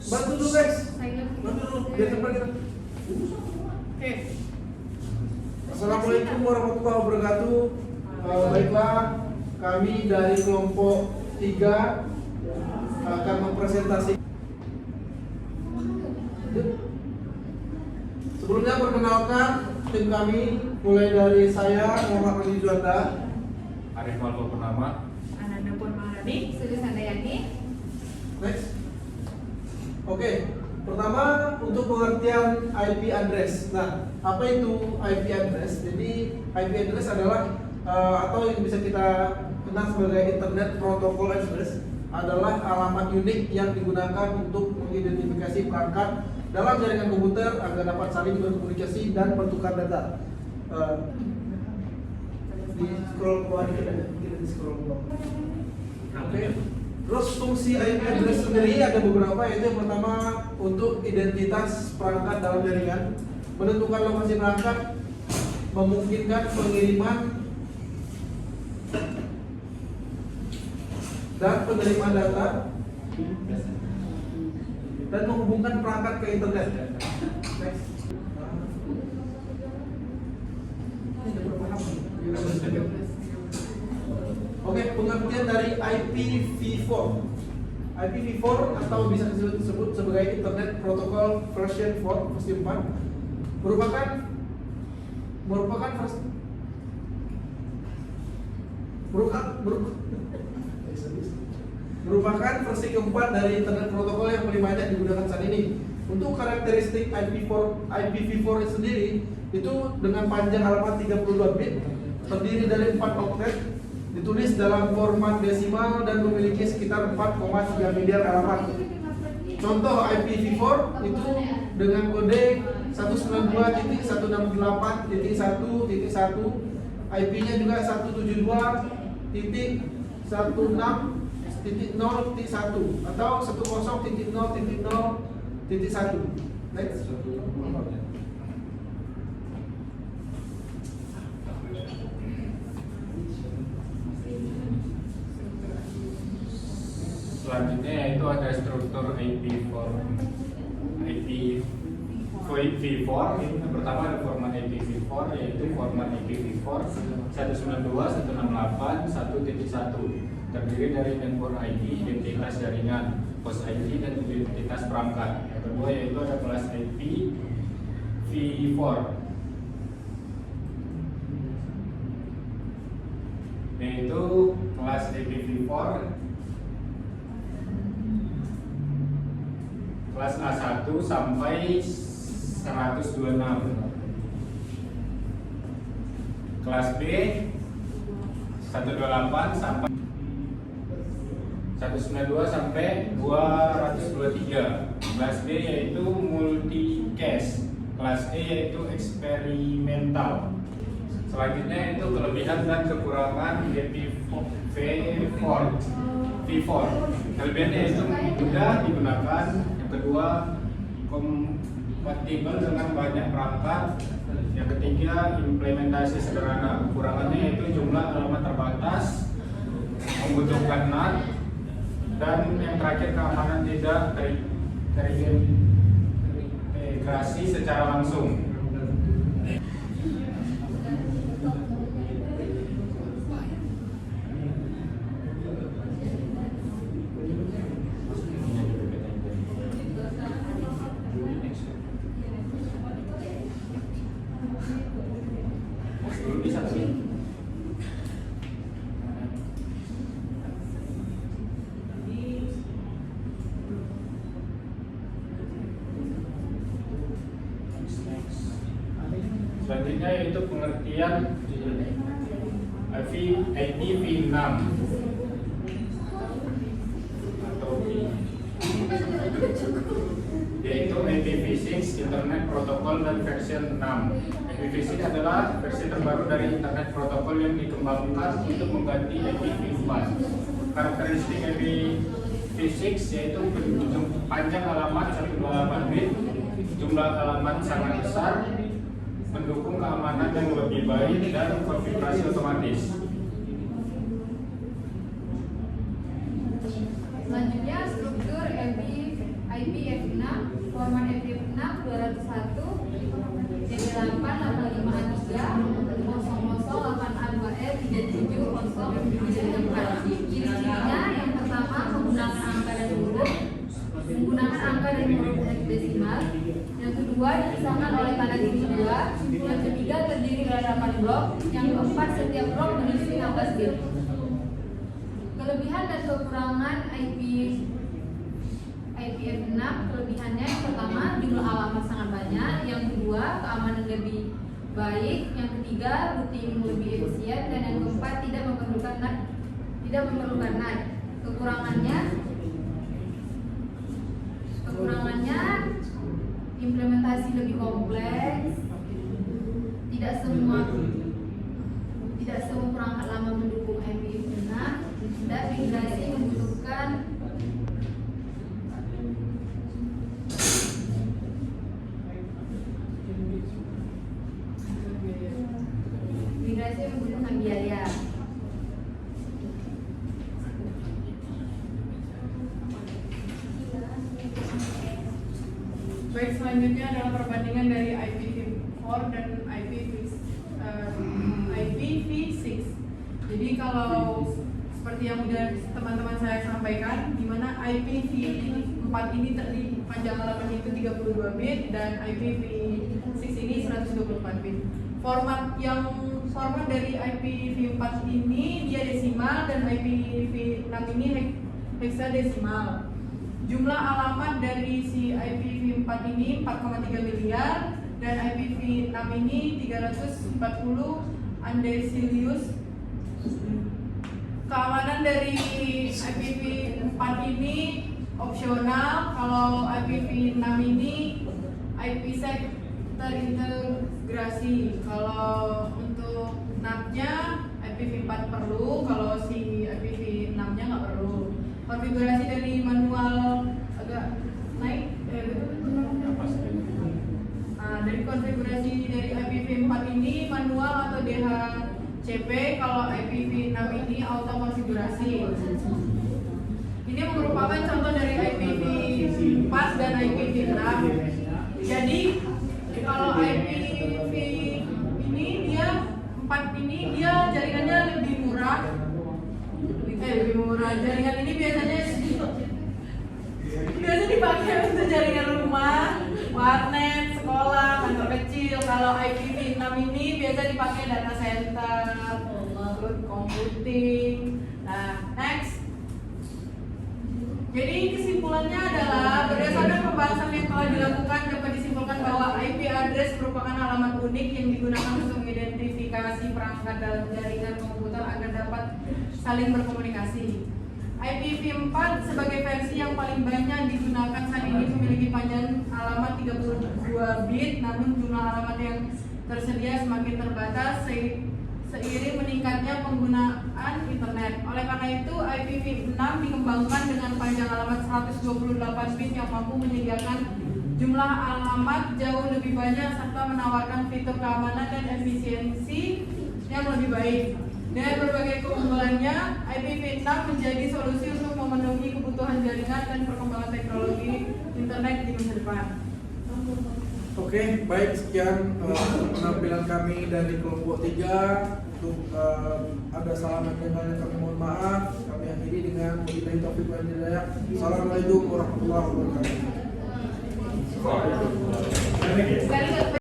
Bantu dulu guys. Bantu dulu. Biar cepat kita. Oke. Assalamualaikum warahmatullahi wabarakatuh. Baiklah, kami dari kelompok 3 akan mempresentasikan. Sebelumnya perkenalkan tim kami, mulai dari saya Muhammad Rudi Juanda, Arif Malko Purnama, Ananda Purmaharani, Sudah Sandayani. next. Oke, pertama untuk pengertian IP address. Nah, apa itu IP address? Jadi IP address adalah atau yang bisa kita kenal sebagai Internet Protocol Address adalah alamat unik yang digunakan untuk mengidentifikasi perangkat dalam jaringan komputer agar dapat saling berkomunikasi dan bertukar data. Di scroll ke bawah dikit aja, kita di scroll ke bawah. Oke. Terus fungsi IP address sendiri ada beberapa, yaitu yang pertama untuk identitas perangkat dalam jaringan, menentukan lokasi perangkat, memungkinkan pengiriman dan penerimaan data, dan menghubungkan perangkat ke internet. Next. Oke, pengertian dari IPv4. IPv4 atau bisa disebut sebagai Internet Protocol version 4 versi 4 merupakan versi keempat dari Internet Protocol yang paling banyak digunakan saat ini. Untuk karakteristik IPv4 sendiri itu dengan panjang halaman 32 bit, terdiri dari 4 oktet, ditulis dalam format desimal dan memiliki sekitar 4,3 miliar halaman. Contoh IPv4 itu dengan kode 192.168.1.1, IP-nya juga 172.16.0.1 atau 10.0.0.1. Next. selanjutnya yaitu ada struktur IPv4. Yang pertama ada format IPv4, yaitu format IPv4 192.168.1.1, terdiri dari network ID, identitas jaringan, host ID, dan identitas perangkat. Yang kedua yaitu ada kelas IPv4, yaitu kelas IPv4 kelas A1 sampai 126, kelas B 128 sampai 192 sampai 223, kelas D yaitu multicast, kelas E yaitu eksperimental. Selanjutnya itu kelebihan dan kekurangan IPv4. Kelebihannya itu mudah digunakan, yang kedua kompatibel dengan banyak perangkat, yang ketiga implementasi sederhana. Kekurangannya itu jumlah alamat terbatas, membutuhkan NAT, dan yang terakhir keamanan tidak terintegrasi secara langsung. Selanjutnya yaitu pengertian IPv6 atau yaitu IPv6 Internet Protocol dan version 6. IPv6 adalah versi terbaru dari Internet Protocol yang dikembangkan untuk mengganti IPv4. Karakteristik IPv6 yaitu panjang alamat 128 bit, jumlah alamat sangat besar, mendukung keamanan yang lebih baik dan konfigurasi otomatis. Selanjutnya struktur IPv4. format IPv6 201 D8 85A3 0082R 370 ciri-cirinya yang pertama menggunakan angka dan huruf, menggunakan angka dan huruf hexadesimal, yang kedua dipisahkan oleh tanda titik dua, yang ketiga terdiri dari 8 blok, yang keempat setiap blok berisi 16 bit. Kelebihan dan kekurangan IPv6, kelebihannya yang pertama jumlah alamat sangat banyak, yang kedua keamanan lebih baik, yang ketiga routing lebih efisien, dan yang keempat tidak memerlukan NAT. Kekurangannya implementasi lebih kompleks, tidak semua perangkat lama mendukung IPv6, dan migrasi membutuhkan biaya. Baik, selanjutnya adalah perbandingan dari IPv4 dan IPv6. Jadi kalau seperti yang sudah teman-teman saya sampaikan, di mana IPv4 ini terdiri panjang halaman itu 32 bit dan IPv6 ini 124 bit. Format dari IPv4 ini dia desimal dan IPv6 ini hexadesimal. Jumlah alamat dari si IPv4 ini 4,3 miliar dan IPv6 ini 340 andesilius. Keamanan dari IPv4 ini opsional. Kalau IPv6 ini IPsec terintegrasi. Kalau untuk NAT-nya IPv4 perlu, kalau si IPv6-nya nggak perlu. Konfigurasi dari manual agak naik. Dari konfigurasi dari IPv4 ini manual atau DHCP, kalau IPv6 ini auto konfigurasi. Ini merupakan contoh dari IPv4 dan IPv6. Jadi kalau IPv ini dia 4 ini dia jaringannya lebih murah. Jaringan ini biasanya dipakai untuk jaringan rumah, warnet, sekolah, kantor kecil. Kalau IPv6 ini biasa dipakai data center, computing. Nah, next. Jadi kesimpulannya adalah berdasarkan pembahasan yang telah dilakukan dapat disimpulkan bahwa IP address merupakan halaman unik yang digunakan untuk mengidentifikasi perangkat dalam jaringan komputer agar dapat saling berkomunikasi. IPv4 sebagai versi yang paling banyak digunakan saat ini memiliki panjang alamat 32 bit, namun jumlah alamat yang tersedia semakin terbatas seiring meningkatnya penggunaan internet. Oleh karena itu, IPv6 dikembangkan dengan panjang alamat 128 bit yang mampu menyediakan jumlah alamat jauh lebih banyak serta menawarkan fitur keamanan dan efisiensi yang lebih baik. Dengan berbagai keunggulannya, IPv6 menjadi solusi untuk memenuhi kebutuhan jaringan dan perkembangan teknologi internet di masa depan. Oke, baik, sekian penampilan kami dari kelompok 3. Untuk ada salah mendengarnya kami mohon maaf. Kami akhiri dengan wabillahi taufiq wal hidayah. Assalamualaikum warahmatullahi wabarakatuh.